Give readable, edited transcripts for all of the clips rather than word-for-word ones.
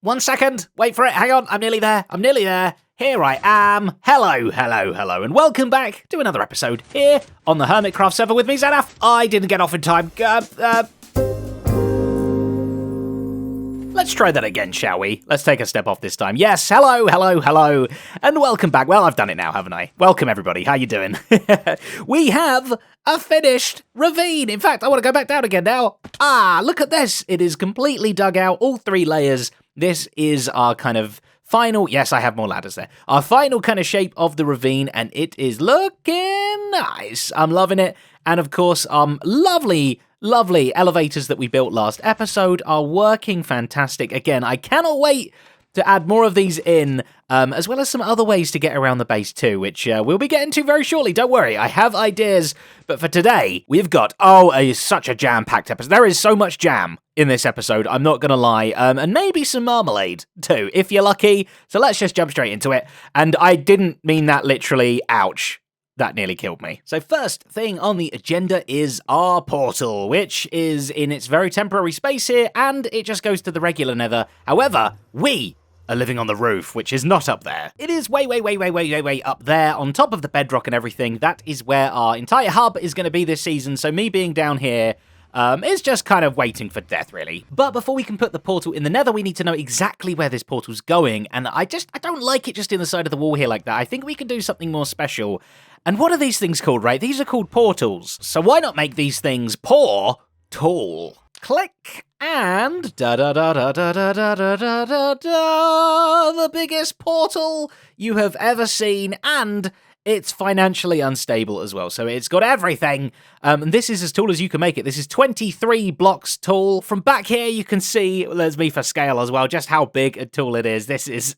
1 second. Wait for it. Hang on. I'm nearly there. Here I am. Hello, and welcome back to another episode here on the Hermitcraft server with me, Zanaf. I didn't get off in time. Let's try that again, shall we? Let's take a step off this time. Yes, hello, and welcome back. Well, I've done it now, haven't I? Welcome, everybody. How you doing? We have a finished ravine. In fact, I want to go back down again now. Look at this. It is completely dug out, all 3 layers. This is our kind of final, yes, I have more ladders there. Our final kind of shape of the ravine, and it is looking nice. I'm loving it. And of course, lovely elevators that we built last episode are working fantastic. Again, I cannot wait to add more of these in, as well as some other ways to get around the base too, which we'll be getting to very shortly. Don't worry, I have ideas. But for today, we've got, such a jam-packed episode. There is so much jam in this episode, I'm not going to lie. And maybe some marmalade too, if you're lucky. So let's just jump straight into it. And I didn't mean that literally, ouch. That nearly killed me. So first thing on the agenda is our portal, which is in its very temporary space here, and it just goes to the regular nether. However, we are living on the roof, which is not up there. It is way up there on top of the bedrock and everything. That is where our entire hub is going to be this season, so me being down here is just kind of waiting for death, really. But before we can put the portal in the nether, we need to know exactly where this portal's going, and I don't like it just in the side of the wall here like that. I think we can do something more special. And what are these things called, right? These are called portals. So why not make these things tall? Click, and the biggest portal you have ever seen, and it's financially unstable as well, so it's got everything. And this is as tall as you can make it. This is 23 blocks tall. From back here, you can see, well, there's me for scale as well, just how big and tall it is. This is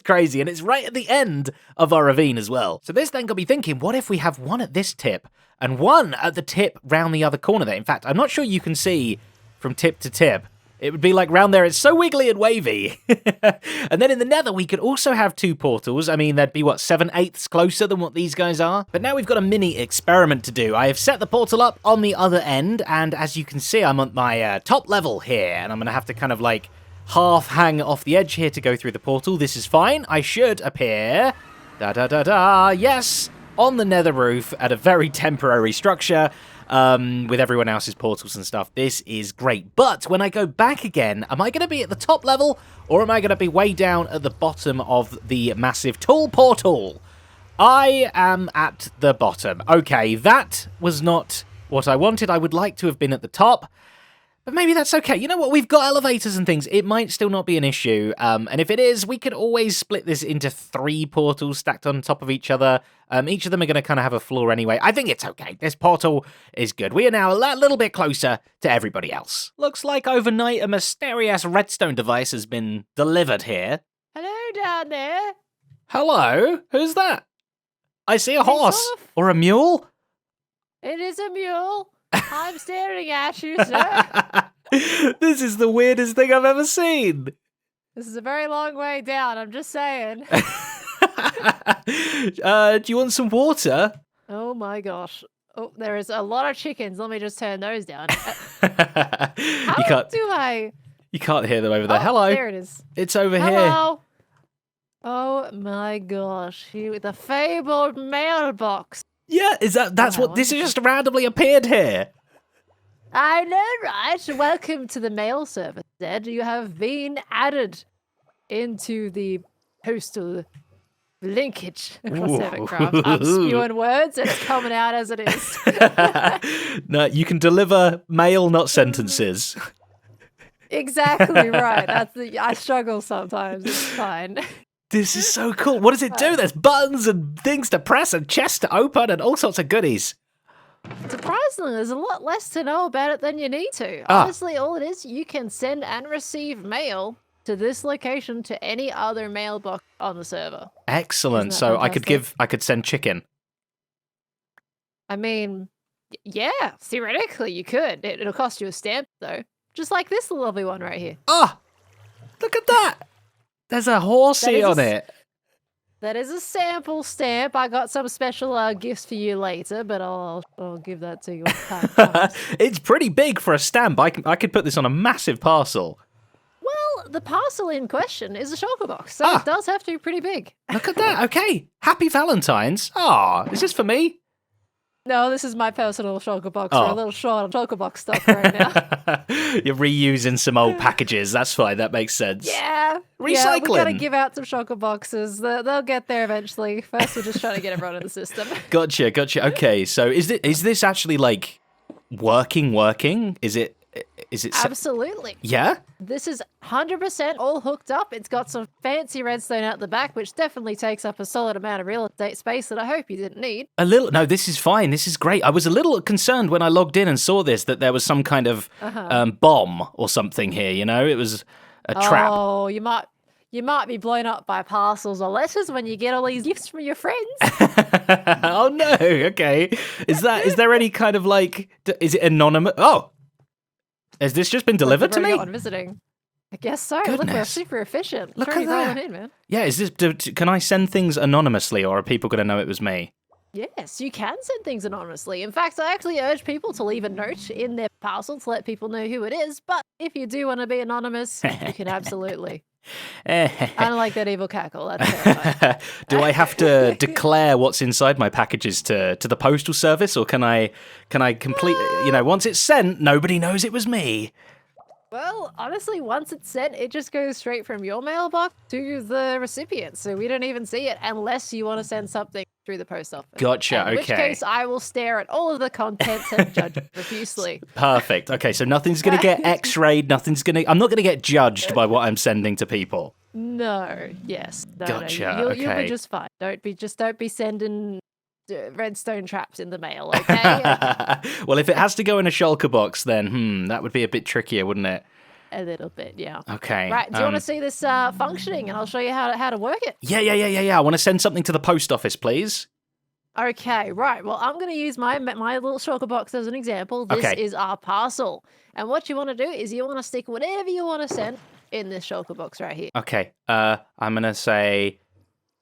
crazy, and it's right at the end of our ravine as well. So this then got me thinking, what if we have one at this tip, and one at the tip round the other corner there? In fact, I'm not sure you can see from tip to tip. It would be like round there, it's so wiggly and wavy. And then in the nether, we could also have 2 portals. I mean, that'd be, 7/8 closer than what these guys are? But now we've got a mini experiment to do. I have set the portal up on the other end, and as you can see, I'm on my top level here, and I'm gonna have to kind of like half hang off the edge here to go through the portal. This is fine. I should appear, yes, on the nether roof at a very temporary structure. With everyone else's portals and stuff. This is great. But when I go back again, am I going to be at the top level, or am I going to be way down at the bottom of the massive tall portal? I am at the bottom. Okay, that was not what I wanted. I would like to have been at the top, but maybe that's okay. You know what? We've got elevators and things. It might still not be an issue. And if it is, we could always split this into 3 portals stacked on top of each other. Each of them are going to kind of have a floor anyway. I think it's okay. This portal is good. We are now a little bit closer to everybody else. Looks like overnight a mysterious redstone device has been delivered here. Hello down there. Hello? Who's that? I see a horse. Or a mule? It is a mule. I'm staring at you, sir. This is the weirdest thing I've ever seen. This is a very long way down, I'm just saying. Do you want some water? Oh my gosh. Oh, there is a lot of chickens. Let me just turn those down. You can't hear them over there. Hello. There it is. It's over Hello. here. Oh my gosh. The fabled mailbox. Yeah, that's what this has just randomly appeared here. I know, right? Welcome to the mail service, Zed. You have been added into the postal linkage across Hermitcraft. I'm spewing words, and it's coming out as it is. No, you can deliver mail, not sentences. Exactly right. I struggle sometimes. It's fine. This is so cool. What does it do? There's buttons and things to press and chests to open and all sorts of goodies. Surprisingly, there's a lot less to know about it than you need to. Honestly, all it is, you can send and receive mail to this location to any other mailbox on the server. Excellent. So fantastic? I could send chicken. I mean, yeah, theoretically you could. It'll cost you a stamp though. Just like this lovely one right here. Oh, look at that. There's a horsey on it. That is a sample stamp. I got some special gifts for you later, but I'll give that to you. It's pretty big for a stamp. I could put this on a massive parcel. Well, Well, the parcel in question is a shulker box, so Ah. it does have to be pretty big. Look at that. Okay. Happy Valentine's. Ah, is this for me? No, this is my personal shulker box. Oh. We're a little short on shulker box stuff right now. You're reusing some old packages. That's fine. That makes sense. Yeah, we Recycling. gotta give out some shulker boxes. They'll get there eventually. First, we're just trying to get everyone in the system. Gotcha. Okay. So is this actually like working? Is it? Absolutely. Yeah. This is 100% all hooked up. It's got some fancy redstone out the back, which definitely takes up a solid amount of real estate space that I hope you didn't need. A little. No, this is fine. This is great. I was a little concerned when I logged in and saw this that there was some kind of bomb or something here. You know, it was a trap. Oh, you might be blown up by parcels or letters when you get all these gifts from your friends. Oh no. Okay. Is there any kind of like? Is it anonymous? Oh. Has this just been delivered to me? On visiting. I guess so. Look, we're Goodness. super efficient. Look Really at that. rolling in, man. Yeah. Is this? Can I send things anonymously, or are people going to know it was me? Yes, you can send things anonymously. In fact, I actually urge people to leave a note in their parcel to let people know who it is. But if you do want to be anonymous, you can absolutely. I don't like that evil cackle. That's terrifying. Do I have to declare what's inside my packages to the postal service, or can I complete? Once it's sent, nobody knows it was me. Well, honestly, once it's sent, it just goes straight from your mailbox to the recipient. So we don't even see it unless you want to send something through the post office. Gotcha. In which Okay. case, I will stare at all of the contents and judge it profusely. Perfect. Okay, so nothing's gonna get X-rayed. I'm not gonna get judged by what I'm sending to people. No. Yes. No, Gotcha, no. You'll okay. be just fine. Don't be sending redstone traps in the mail. Okay. Well, if it has to go in a shulker box, then that would be a bit trickier, wouldn't it? A little bit. Yeah. Okay. Right. Do you want to see this functioning, and I'll show you how to work it. Yeah. I want to send something to the post office, please. Okay, right. Well, I'm going to use my little shulker box as an example. This Okay. is our parcel. And what you want to do is you want to stick whatever you want to send in this shulker box right here. Okay. I'm gonna say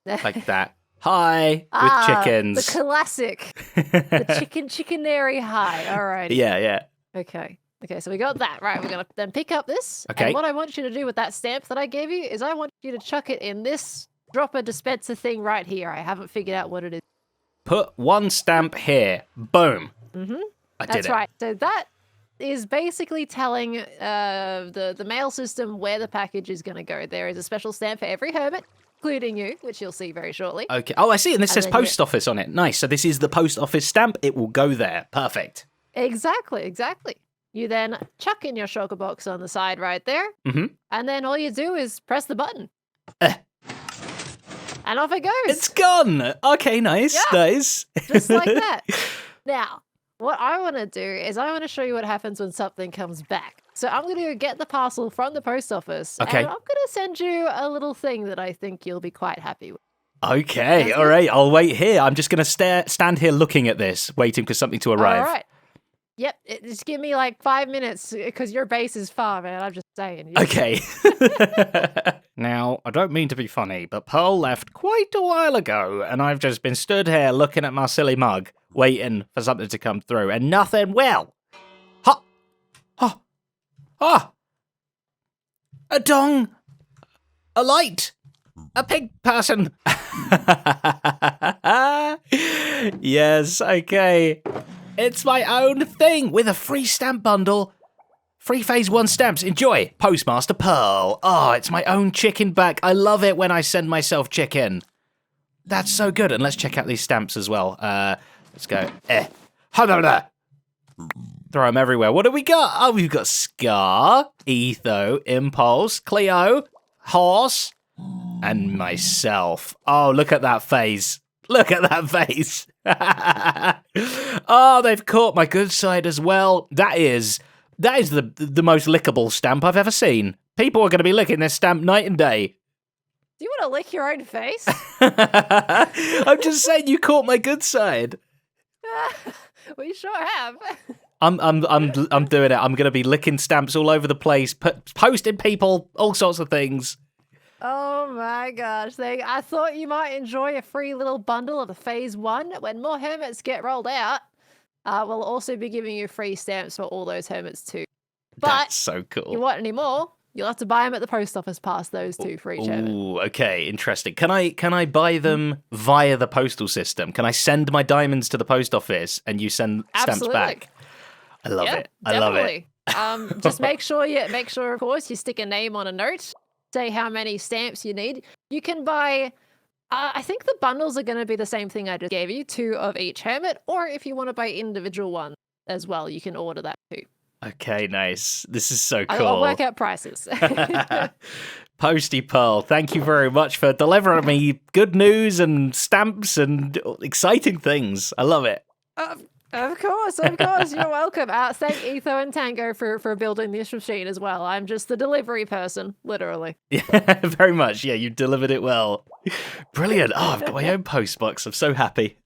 like that. Hi with chickens. The classic. The chickenary hi. All right. Yeah. Okay, so we got that. Right, we're going to then pick up this. Okay. And what I want you to do with that stamp that I gave you is I want you to chuck it in this dropper dispenser thing right here. I haven't figured out what it is. Put one stamp here. Boom. Mm-hmm. I did That's it. right. So that is basically telling the mail system where the package is going to go. There is a special stamp for every hermit, including you, which you'll see very shortly. Okay. Oh, I see. And this says then post office on it. Nice. So this is the post office stamp. It will go there. Perfect. Exactly. You then chuck in your shulker box on the side right there, and then all you do is press the button. And off it goes. It's gone. Okay, nice. Yeah. Nice. Just like that. Now, what I want to do is I want to show you what happens when something comes back. So I'm going to get the parcel from the post office, Okay. and I'm going to send you a little thing that I think you'll be quite happy with. Okay. All right. I'll wait here. I'm just going to stand here looking at this, waiting for something to arrive. All right. Yep. Just give me like 5 minutes because your base is far, man. I'm just saying. Okay. Now, I don't mean to be funny, but Pearl left quite a while ago, and I've just been stood here looking at my silly mug, waiting for something to come through, and nothing will. Ha! Ha! Ah! A dong! A light! A pig person! Yes, okay. It's my own thing with a free stamp bundle. Free phase 1 stamps. Enjoy. Postmaster Pearl. Oh, it's my own chicken back. I love it when I send myself chicken. That's so good. And let's check out these stamps as well. Let's go. Throw them everywhere. What do we got? Oh, we've got Scar, Etho, Impulse, Cleo, Horse, and myself. Oh, look at that face. Look at that face. Oh, they've caught my good side as well. That is the most lickable stamp I've ever seen. People are going to be licking this stamp night and day. Do you want to lick your own face? I'm just saying you caught my good side. We sure have. I'm doing it. I'm going to be licking stamps all over the place, posting people, all sorts of things. Oh my gosh. I thought you might enjoy a free little bundle of the phase 1. When more hermits get rolled out, we'll also be giving you free stamps for all those hermits too. But That's so you cool. want any more? You'll have to buy them at the post office past those two for each Hermit. Ooh, okay, interesting. Can I buy them via the postal system? Can I send my diamonds to the post office and you send stamps back? I love it. I love it. Just make sure, of course, you stick a name on a note. Say how many stamps you need. You can buy. I think the bundles are going to be the same thing I just gave you, 2 of each Hermit, or if you want to buy individual ones as well, you can order that too. Okay, nice. This is so cool. I'll work out prices. Posty Pearl, thank you very much for delivering me good news and stamps and exciting things. I love it. Of course, you're welcome. Thank Etho and Tango for building this machine as well. I'm just the delivery person, literally. Yeah, very much. Yeah, you delivered it well. Brilliant. Oh, I've got my own postbox. I'm so happy.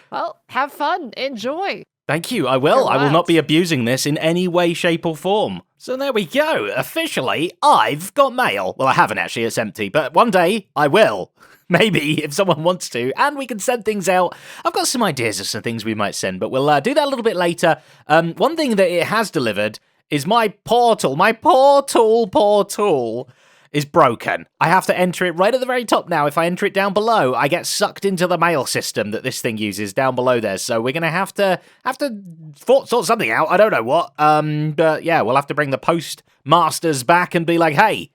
Well, have fun. Enjoy. Thank you. I will. I will not be abusing this in any way, shape, or form. So there we go. Officially, I've got mail. Well, I haven't actually. It's empty. But one day, I will. Maybe, if someone wants to. And we can send things out. I've got some ideas of some things we might send, but we'll do that a little bit later. One thing that it has delivered is my portal. My portal is broken. I have to enter it right at the very top now. If I enter it down below, I get sucked into the mail system that this thing uses down below there. So we're going to have to sort something out. I don't know what. But yeah, we'll have to bring the postmasters back and be like, hey,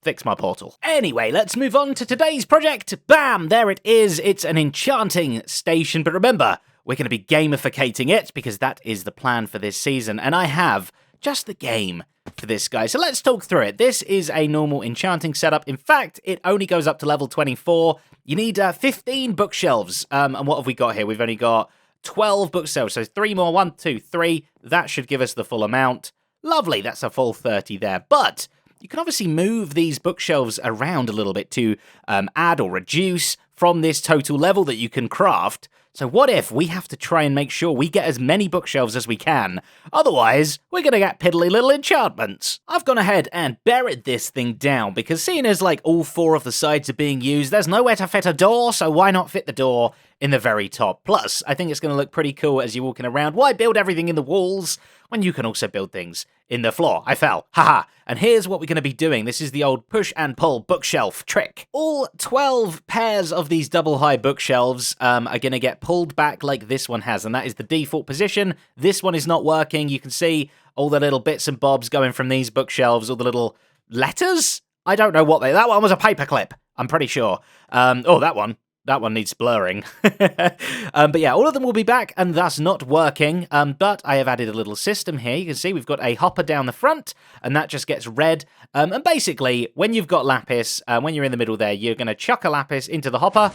fix my portal. Anyway, let's move on to today's project. Bam! There it is. It's an enchanting station. But remember, we're going to be gamificating it because that is the plan for this season. And I have just the game for this guy. So let's talk through it. This is a normal enchanting setup. In fact, it only goes up to level 24. You need 15 bookshelves. And what have we got here? We've only got 12 bookshelves. So 3 more. 1, 2, 3. That should give us the full amount. Lovely. That's a full 30 there. But you can obviously move these bookshelves around a little bit to add or reduce from this total level that you can craft. So what if we have to try and make sure we get as many bookshelves as we can? Otherwise, we're going to get piddly little enchantments. I've gone ahead and buried this thing down because seeing as like all 4 of the sides are being used, there's nowhere to fit a door, so why not fit the door in the very top? Plus, I think it's going to look pretty cool as you're walking around. Why build everything in the walls when you can also build things in the floor? I fell. Haha. And here's what we're going to be doing. This is the old push and pull bookshelf trick. All 12 pairs of these double high bookshelves are going to get pulled back like this one has, and that is the default position. This one is not working. You can see all the little bits and bobs going from these bookshelves, all the little letters. I don't know what that one was a paperclip, I'm pretty sure. That one needs blurring. But yeah, all of them will be back and thus not working. But I have added a little system here. You can see we've got a hopper down the front and that just gets red. And basically, when you've got lapis, when you're in the middle there, you're going to chuck a lapis into the hopper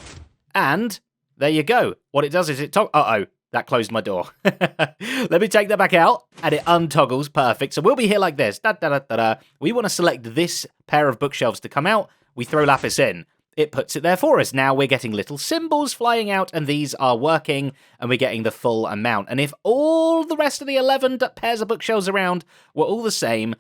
and there you go. What it does is uh-oh, that closed my door. Let me take that back out and it untoggles. Perfect. So we'll be here like this. We want to select this pair of bookshelves to come out. We throw lapis in. It puts it there for us. Now we're getting little symbols flying out, and these are working, and we're getting the full amount. And if all the rest of the 11 pairs of bookshelves around were all the same,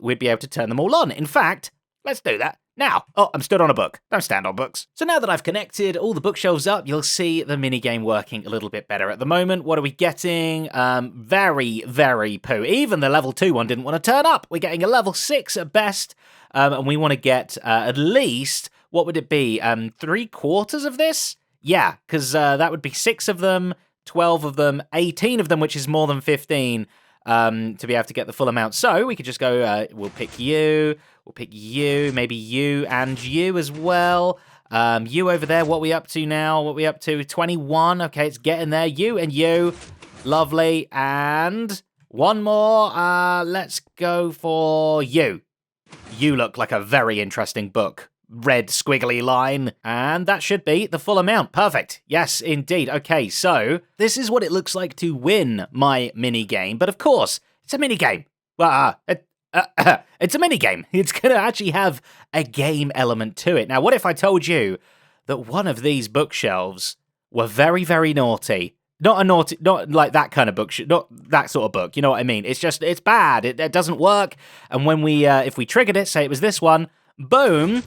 we'd be able to turn them all on. In fact, let's do that now. Oh, I'm stood on a book. Don't stand on books. So now that I've connected all the bookshelves up, you'll see the minigame working a little bit better. At the moment, what are we getting? Very, very poo. Even the level 2 one didn't want to turn up. We're getting a level 6 at best, and we want to get at least... What would it be? 3/4 of this? Yeah, because that would be 6 of them, 12 of them, 18 of them, which is more than 15 to be able to get the full amount. So we could just go, we'll pick you, maybe you and you as well. You over there, what are we up to now? What are we up to? 21. Okay, it's getting there. You and you. Lovely. And one more. Let's go for you. You look like a very interesting book. Red squiggly line, and that should be the full amount. Perfect. Yes, indeed. Okay, so this is what it looks like to win my mini game, but of course, it's a mini game. It's a mini game. It's going to actually have a game element to it. Now, what if I told you that one of these bookshelves were very, very naughty? Not like that kind of book, not that sort of book, you know what I mean? It's just, it's bad. It doesn't work, and when we, if we triggered it, say it was this one, boom,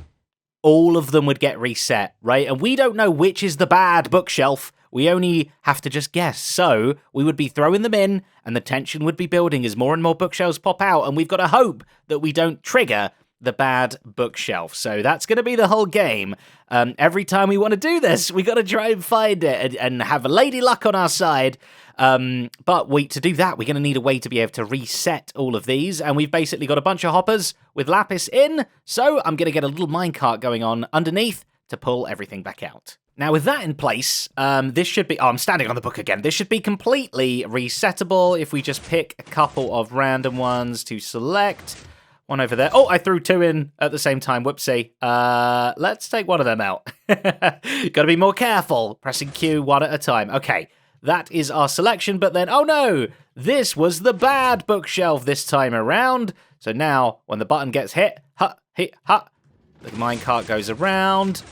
all of them would get reset, right? And we don't know which is the bad bookshelf. we only have to just guess. So we would be throwing them in, and the tension would be building as more and more bookshelves pop out, and we've got to hope that we don't trigger the bad bookshelf. So that's going to be the whole game. Every time we want to do this, we got to try and find it and have a lady luck on our side. But to do that, we're going to need a way to be able to reset all of these. And we've basically got a bunch of hoppers with lapis in. So I'm going to get a little minecart going on underneath to pull everything back out. Now, with that in place, this should be... Oh, I'm standing on the book again. This should be completely resettable if we just pick a couple of random ones to select. One over there. Oh, I threw two in at the same time. Whoopsie. Let's take one of them out. Gotta be more careful. Pressing Q one at a time. Okay, that is our selection. But then, oh no, this was the bad bookshelf this time around. So now, when the button gets hit, the minecart goes around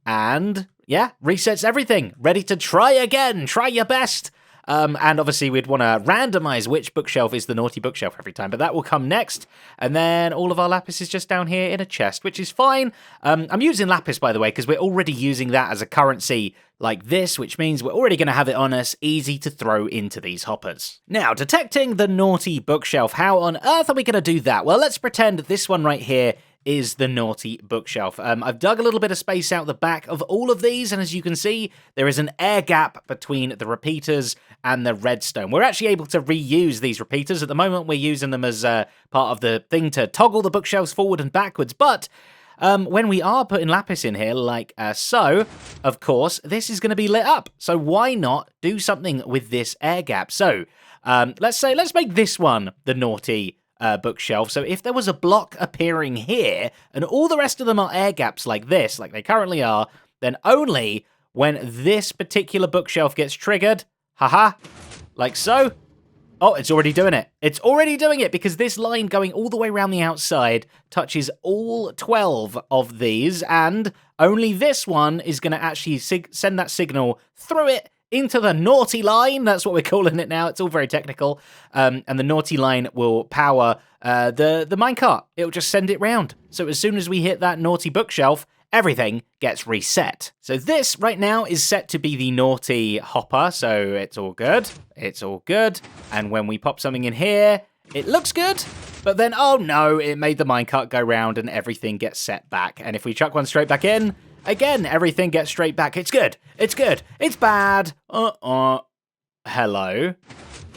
and, yeah, resets everything. Ready to try again. Try your best. And obviously we'd want to randomize which bookshelf is the naughty bookshelf every time, but that will come next. And then all of our lapis is just down here in a chest, which is fine. I'm using lapis, by the way, because we're already using that as a currency like this, which means we're already going to have it on us, easy to throw into these hoppers. Now, detecting the naughty bookshelf. How on earth are we going to do that? Well, let's pretend this one right here is the naughty bookshelf. I've dug a little bit of space out the back of all of these, and as you can see, there is an air gap between the repeaters and the redstone. We're actually able to reuse these repeaters. At the moment, we're using them as part of the thing to toggle the bookshelves forward and backwards, but when we are putting lapis in here, like so, of course, this is going to be lit up. So why not do something with this air gap? So let's make this one the naughty bookshelf. So if there was a block appearing here and all the rest of them are air gaps like this, like they currently are, then only when this particular bookshelf gets triggered, like so. Oh, it's already doing it. It's already doing it because this line going all the way around the outside touches all 12 of these, and only this one is going to actually send that signal through it into the naughty line. That's what we're calling it now. It's all very technical. And the naughty line will power the minecart. It'll just send it round. So as soon as we hit that naughty bookshelf, everything gets reset. So this right now is set to be the naughty hopper. So it's all good. It's all good. And when we pop something in here, it looks good. But then, oh no, it made the minecart go round and everything gets set back. And if we chuck one straight back in, again, everything gets straight back. It's good. It's good. It's bad. Hello.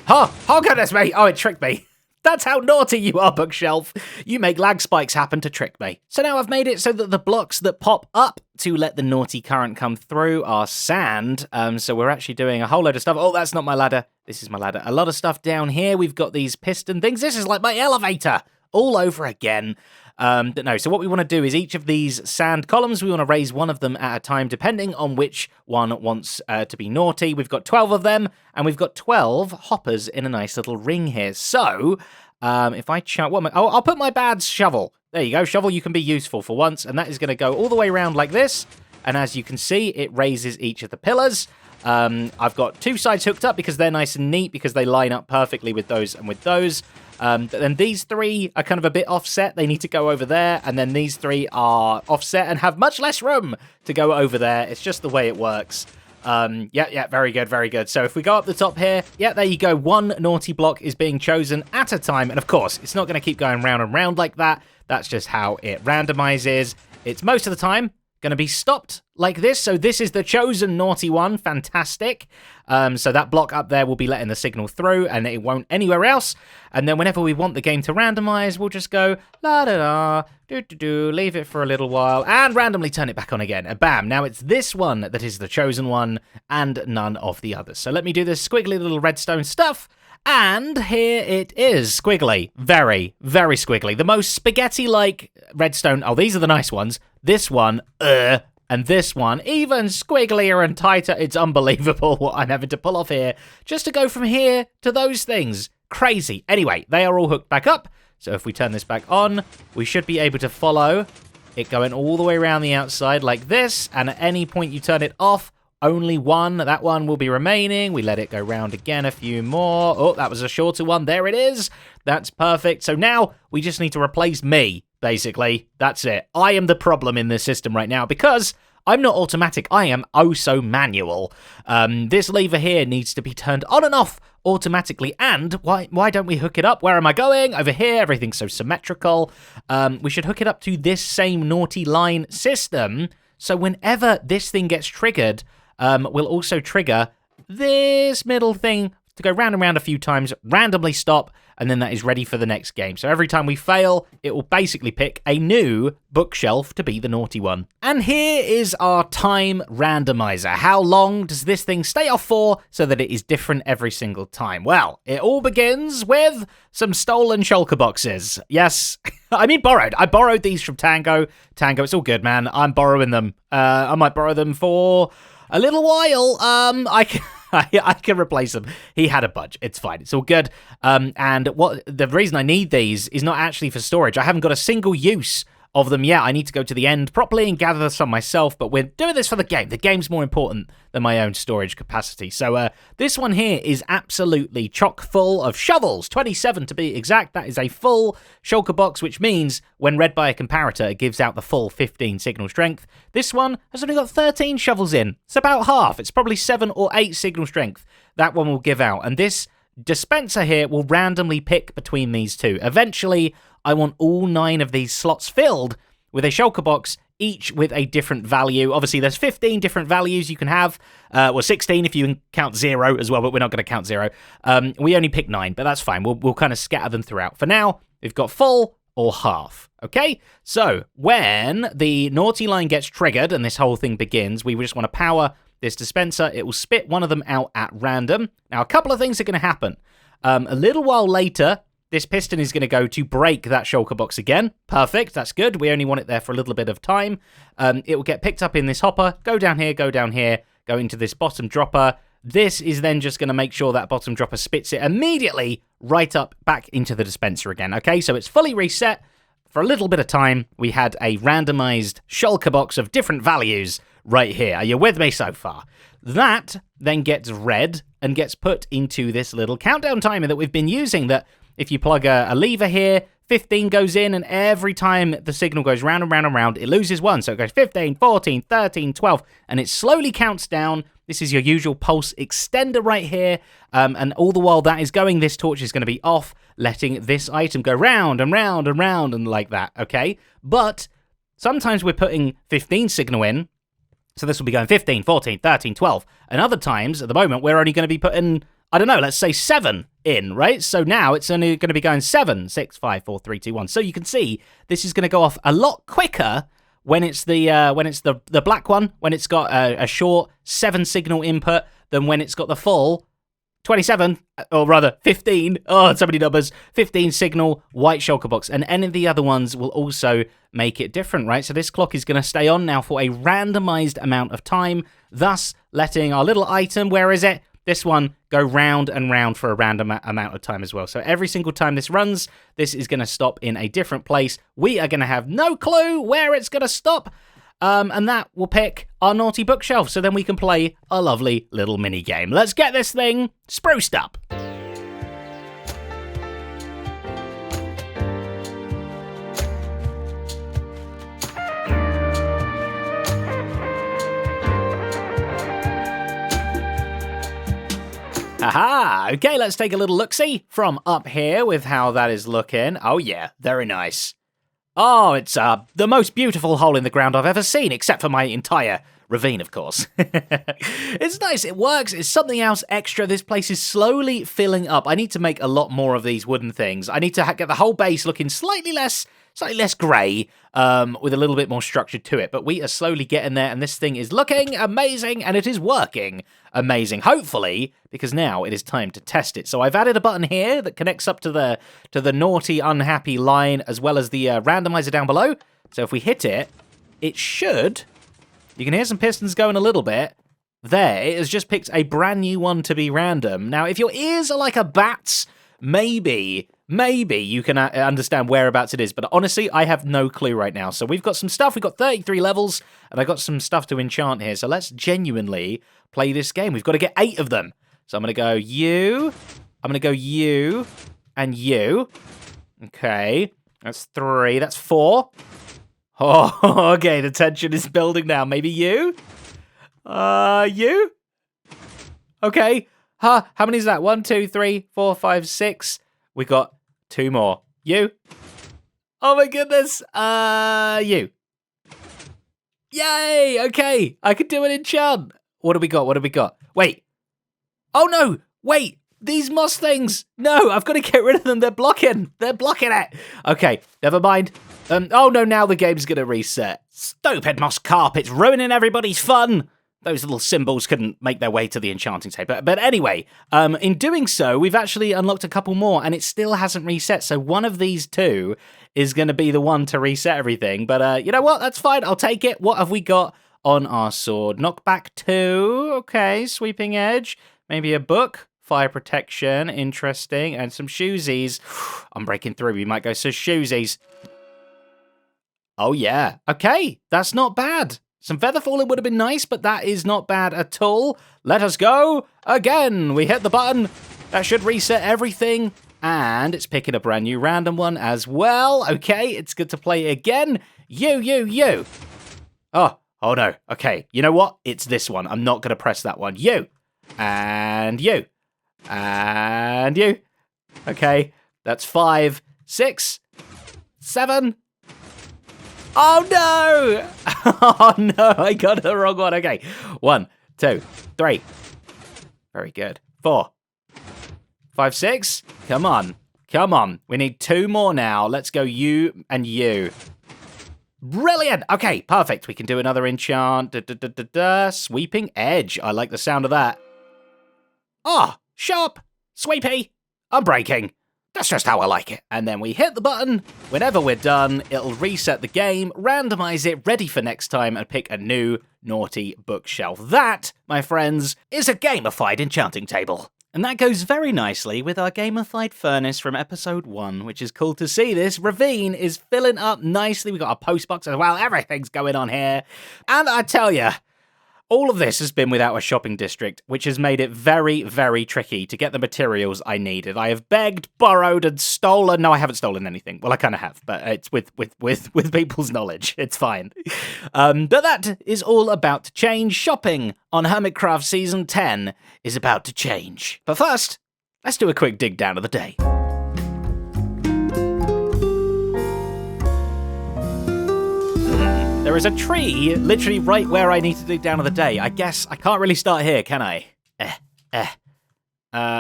Oh, goodness me. Oh, it tricked me. That's how naughty you are, bookshelf. You make lag spikes happen to trick me. So now I've made it so that the blocks that pop up to let the naughty current come through are sand. So we're actually doing a whole load of stuff. Oh, that's not my ladder. This is my ladder. A lot of stuff down here. We've got these piston things. This is like my elevator all over again. But no, so what we want to do is each of these sand columns, we want to raise one of them at a time, depending on which one wants to be naughty. We've got 12 of them, and we've got 12 hoppers in a nice little ring here. So, if I chuck... I'll put my bad shovel. There you go. Shovel, you can be useful for once, and that is going to go all the way around like this. And as you can see, it raises each of the pillars. I've got two sides hooked up because they're nice and neat, because they line up perfectly with those and with those. But then these three are kind of a bit offset. They need to go over there. And then these three are offset and have much less room to go over there. It's just the way it works. Yeah, very good, very good. So if we go up the top here, yeah, there you go. One naughty block is being chosen at a time. And of course, it's not going to keep going round and round like that. That's just how it randomizes. It's most of the time going to be stopped like this. So this is the chosen naughty one. Fantastic. So that block up there will be letting the signal through, and it won't anywhere else. And then whenever we want the game to randomize, we'll just go la-da-da, do-do-do, leave it for a little while, and randomly turn it back on again. And bam, now it's this one that is the chosen one, and none of the others. So let me do this squiggly little redstone stuff. And here it is, squiggly, very, very squiggly. The most spaghetti-like redstone. Oh, these are the nice ones. This one, and this one, even squigglier and tighter. It's unbelievable what I'm having to pull off here just to go from here to those things. Crazy. Anyway, they are all hooked back up. So if we turn this back on, we should be able to follow it going all the way around the outside like this. And at any point you turn it off, only one, that one will be remaining. We let it go round again, a few more. Oh, that was a shorter one. There it is. That's perfect. So now we just need to replace me, basically. That's it. I am the problem in this system right now because I'm not automatic. I am oh so manual. This lever here needs to be turned on and off automatically. And why don't we hook it up? Where am I going? Over here. Everything's so symmetrical. We should hook it up to this same naughty line system. So whenever this thing gets triggered, we'll also trigger this middle thing to go round and round a few times, randomly stop, and then that is ready for the next game. So every time we fail, it will basically pick a new bookshelf to be the naughty one. And here is our time randomizer. How long does this thing stay off for so that it is different every single time? Well, it all begins with some stolen shulker boxes. Yes, I mean borrowed. I borrowed these from Tango. Tango, it's all good, man. I'm borrowing them. I might borrow them for a little while. I can replace them. He had a budge. It's fine. It's all good. And the reason I need these is not actually for storage. I haven't got a single use of them yet. I need to go to the end properly and gather some myself, but we're doing this for the game. The game's more important than my own storage capacity. So this one here is absolutely chock full of shovels, 27 to be exact. That is a full shulker box, which means when read by a comparator, it gives out the full 15 signal strength. This one has only got 13 shovels in. It's about half. It's probably 7 or 8 signal strength. That one will give out. And this dispenser here will randomly pick between these two. Eventually, I want all 9 of these slots filled with a shulker box, each with a different value. Obviously, there's 15 different values you can have. Well, 16 if you count 0 as well, but we're not going to count 0. We only pick 9, but that's fine. We'll kind of scatter them throughout. For now, we've got full or half. Okay? So, when the naughty line gets triggered and this whole thing begins, we just want to power this dispenser. It will spit one of them out at random. Now, a couple of things are going to happen. A little while later, this piston is going to go to break that shulker box again. Perfect, that's good. We only want it there for a little bit of time. It will get picked up in this hopper, go down here, go into this bottom dropper. This is then just going to make sure that bottom dropper spits it immediately right up back into the dispenser again. Okay, so it's fully reset. For a little bit of time, we had a randomized shulker box of different values right here. Are you with me so far? That then gets read and gets put into this little countdown timer that we've been using that if you plug a lever here, 15 goes in, and every time the signal goes round and round and round, it loses 1. So it goes 15, 14, 13, 12, and it slowly counts down. This is your usual pulse extender right here, and all the while that is going, this torch is going to be off, letting this item go round and round and round and like that, okay? But sometimes we're putting 15 signal in, so this will be going 15, 14, 13, 12, and other times, at the moment, we're only going to be putting, I don't know, let's say 7 in, right? So now it's only going to be going 7, 6, 5, 4, 3, 2, 1. So you can see this is going to go off a lot quicker when it's the black one, when it's got a short 7 signal input, than when it's got the full 27, or rather 15, so many numbers, 15 signal white shulker box. And any of the other ones will also make it different, right? So this clock is going to stay on now for a randomized amount of time, thus letting our little item, where is it? This one go round and round for a random amount of time as well. So every single time this runs, this is going to stop in a different place. We are going to have no clue where it's going to stop. And that will pick our naughty bookshelf. So then we can play a lovely little mini game. Let's get this thing spruced up. Aha! Okay, let's take a little look-see from up here with how that is looking. Oh yeah, very nice. Oh, it's the most beautiful hole in the ground I've ever seen, except for my entire ravine, of course. It's nice, it works, it's something else extra. This place is slowly filling up. I need to make a lot more of these wooden things. I need to get the whole base looking slightly less grey, with a little bit more structure to it. But we are slowly getting there, and this thing is looking amazing, and it is working amazing, hopefully, because now it is time to test it. So I've added a button here that connects up to the naughty, unhappy line, as well as the randomizer down below. So if we hit it, it should... You can hear some pistons going a little bit. There, it has just picked a brand new one to be random. Now, if your ears are like a bat's, maybe you can understand whereabouts it is. But honestly, I have no clue right now. So we've got some stuff. We've got 33 levels, and I got some stuff to enchant here. So let's genuinely play this game. We've got to get 8 of them. So I'm going to go you. I'm going to go you and you. Okay, that's 3. That's 4. Oh, okay, the tension is building now. Maybe you? You? Okay. How many is that? 1, 2, 3, 4, 5, 6. We got 2 more. You? Oh my goodness. You. Yay! Okay, I could do an enchant. What do we got? Wait. Oh no! Wait! These moss things! No, I've got to get rid of them. They're blocking it. Okay, never mind. Oh no, now the game's gonna reset. Stupid moss carpets ruining everybody's fun. Those little symbols couldn't make their way to the enchanting table. But anyway, in doing so, we've actually unlocked a couple more, and it still hasn't reset. So one of these 2 is going to be the one to reset everything. But you know what? That's fine. I'll take it. What have we got on our sword? Knockback 2. Okay, sweeping edge. Maybe a book. Fire protection. Interesting. And some shoesies. I'm breaking through. We might go so shoesies. Oh, yeah. Okay, that's not bad. Some feather falling would have been nice, but that is not bad at all. Let us go again. We hit the button. That should reset everything. And it's picking a brand new random one as well. Okay, it's good to play again. You. Oh no. Okay, you know what? It's this one. I'm not going to press that one. You. And you. And you. Okay, that's 5, 6, 7. Oh no! Oh no, I got the wrong one. Okay, 1, 2, 3. Very good. 4, 5, 6. Come on. We need 2 more now. Let's go you and you. Brilliant. Okay, perfect. We can do another enchant. Sweeping edge. I like the sound of that. Ah, sharp. Sweepy. I'm breaking. That's just how I like it. And then we hit the button. Whenever we're done, it'll reset the game, randomize it, ready for next time, and pick a new naughty bookshelf. That, my friends, is a gamified enchanting table. And that goes very nicely with our gamified furnace from episode 1, which is cool to see. This ravine is filling up nicely. We've got a post box as well. Everything's going on here. And I tell you, all of this has been without a shopping district, which has made it very, very tricky to get the materials I needed. I have begged, borrowed, and stolen. No, I haven't stolen anything. Well, I kind of have, but it's with people's knowledge. It's fine. But that is all about to change. Shopping on Hermitcraft Season 10 is about to change. But first, let's do a quick dig down of the day. There is a tree literally right where I need to dig down of the day. I guess I can't really start here, can I?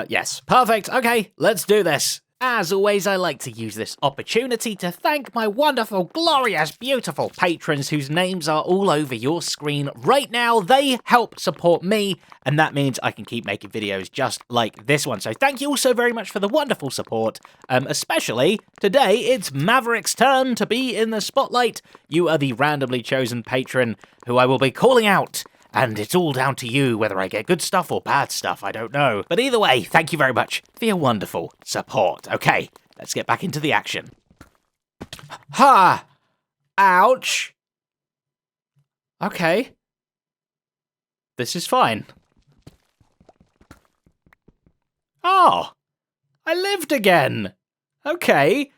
Yes. Perfect. Okay, let's do this. As always, I like to use this opportunity to thank my wonderful, glorious, beautiful patrons whose names are all over your screen right now. They help support me, and that means I can keep making videos just like this one. So thank you all so very much for the wonderful support. Especially today, it's Maverick's turn to be in the spotlight. You are the randomly chosen patron who I will be calling out. And it's all down to you whether I get good stuff or bad stuff, I don't know. But either way, thank you very much for your wonderful support. Okay, let's get back into the action. Ha! Ouch! Okay. This is fine. Oh! I lived again! Okay.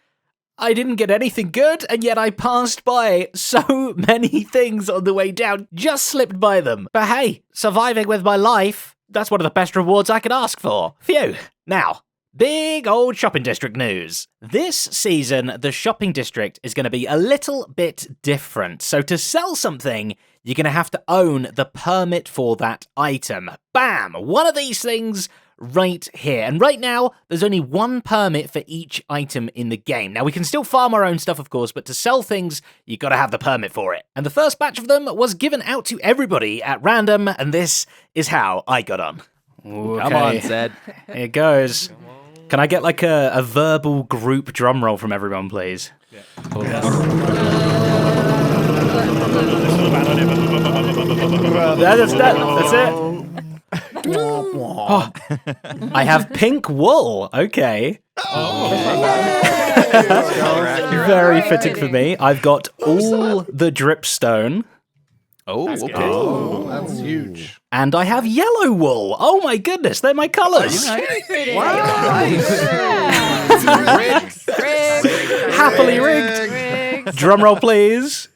I didn't get anything good, and yet I passed by so many things on the way down, just slipped by them. But hey, surviving with my life, that's one of the best rewards I could ask for. Phew. Now, big old shopping district news. This season, the shopping district is going to be a little bit different. So to sell something, you're going to have to own the permit for that item. Bam! One of these things right here. And right now, there's only one permit for each item in the game. Now, we can still farm our own stuff, of course, but to sell things, you gotta have the permit for it. And the first batch of them was given out to everybody at random, and this is how I got on. Okay. Come on, Zed. Here it goes. Can I get like a verbal group drum roll from everyone, please? Yeah. That's it. Oh, I have pink wool. Okay. Very fitting for me. I've got all the dripstone. Oh, okay. Oh, that's huge. And I have yellow wool. Oh my goodness, they're my colors. Wow. Rigged. Happily rigged. Drum roll, please.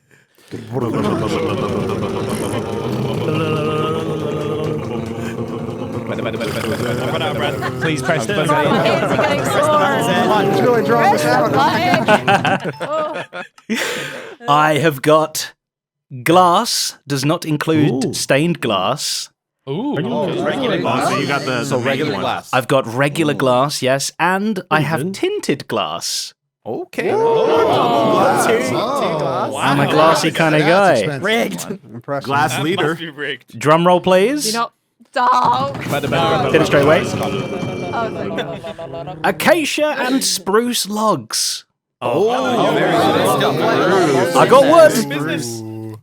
Please press the My hands are getting sore. Come on, Joey, draw this out. I have got glass, does not include stained glass. Ooh, regular glass. So you got the regular one. glass. I've got regular glass, yes, and I have tinted glass. Okay. I'm a glassy kind of guy. Rigged. Impressive. Glass leader. Drum roll, please. You know, stop. Did it straight away. Oh, thank God. Acacia and spruce logs. Very good. I got wood.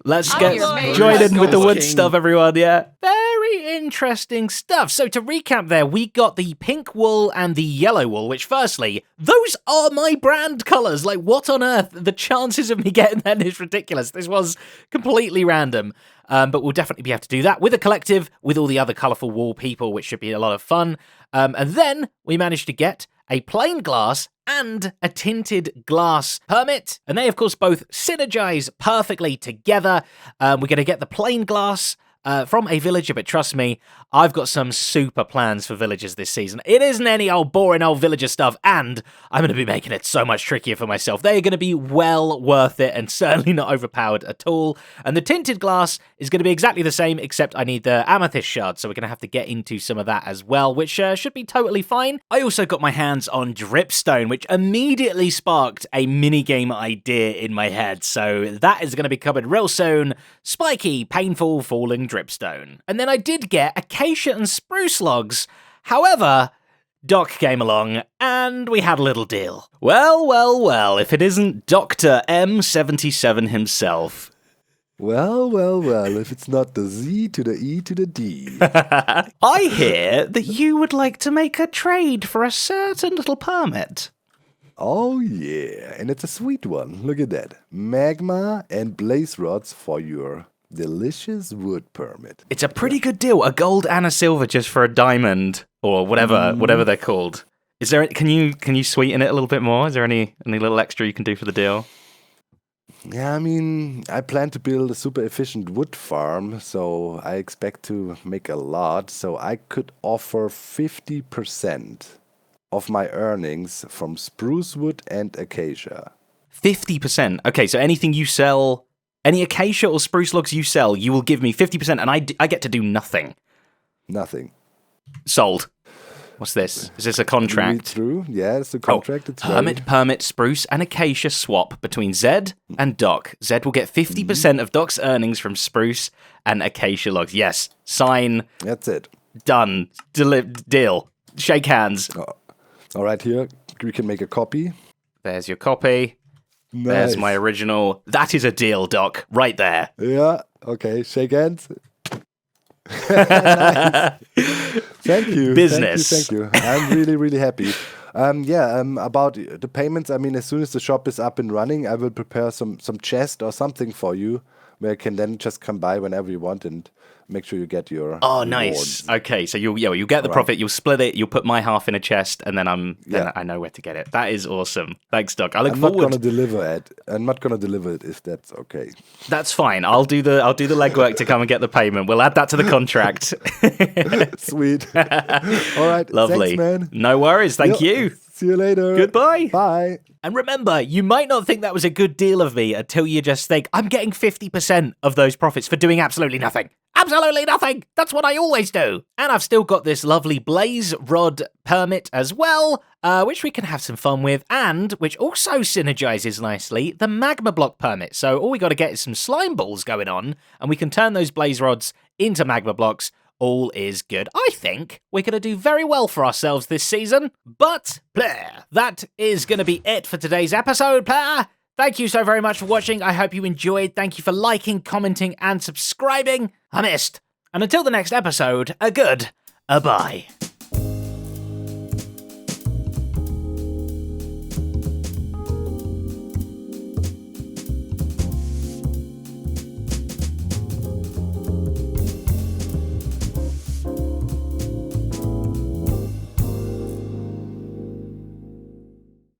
Let's Oh, get you're amazing. joined in with the wood King. stuff, everyone. Yeah. Very interesting stuff. So to recap there, we got the pink wool and the yellow wool, which firstly, those are my brand colours. Like, what on earth? The chances of me getting that is ridiculous. This was completely random. But we'll definitely be able to do that with a collective, with all the other colourful wool people, which should be a lot of fun. And then we managed to get a plain glass and a tinted glass permit. And they, of course, both synergize perfectly together. We're going to get the plain glass from a villager, but trust me, I've got some super plans for villagers this season. It isn't any old boring old villager stuff, and I'm going to be making it so much trickier for myself. They are going to be well worth it, and certainly not overpowered at all. And the tinted glass is going to be exactly the same, except I need the amethyst shard, so we're going to have to get into some of that as well, which should be totally fine. I also got my hands on dripstone, which immediately sparked a minigame idea in my head, so that is going to be covered real soon. Spiky, painful, falling dripstone. And then I did get acacia and spruce logs. However, Doc came along and we had a little deal. Well, if it isn't Dr. M77 himself. Well, if it's not the Z to the E to the D. I hear that you would like to make a trade for a certain little permit. Oh yeah, and it's a sweet one. Look at that. Magma and blaze rods for your delicious wood permit. It's a pretty good deal. A gold and a silver just for a diamond or whatever they're called. Is there? Can you sweeten it a little bit more? Is there any little extra you can do for the deal? Yeah, I mean, I plan to build a super efficient wood farm, so I expect to make a lot. So I could offer 50% of my earnings from spruce wood and acacia. 50%. Okay, so anything you sell, any acacia or spruce logs you sell, you will give me 50%, and I get to do nothing. Nothing. Sold. What's this? Is this a Read contract? through. Yeah, it's a contract. It's Permit, spruce, and acacia swap between Zed and Doc. Zed will get 50% of Doc's earnings from spruce and acacia logs. Yes. Sign. That's it. Done. Deal. Shake hands. All right, here we can make a copy. There's your copy. There's Nice. my original. That is a deal, Doc. Right there. Yeah. Okay. Shake hands. Nice. Thank you. Business. Thank you. I'm really happy. About the payments. I mean, as soon as the shop is up and running, I will prepare some chest or something for you, where you can then just come by whenever you want and make sure you get your. Oh, nice. rewards. Okay, so you'll get the profit. You'll split it. You'll put my half in a chest, and then Yeah. I know where to get it. That is awesome. Thanks, Doc. I look I'm not forward. gonna deliver it. I'm not gonna deliver it if that's okay. That's fine. I'll do the legwork to come and get the payment. We'll add that to the contract. Sweet. All right. Lovely. Thanks, man. No worries. Thank Yeah. you. See you later. Goodbye. Bye. And remember, you might not think that was a good deal of me until you just think, I'm getting 50% of those profits for doing absolutely nothing. Absolutely nothing! That's what I always do! And I've still got this lovely blaze rod permit as well, which we can have some fun with, and which also synergizes nicely the magma block permit. So all we got to get is some slime balls going on, and we can turn those blaze rods into magma blocks. All is good. I think we're going to do very well for ourselves this season. But, Blair, that is going to be it for today's episode, Blair. Thank you so very much for watching. I hope you enjoyed. Thank you for liking, commenting, and subscribing. I missed. And until the next episode, a bye.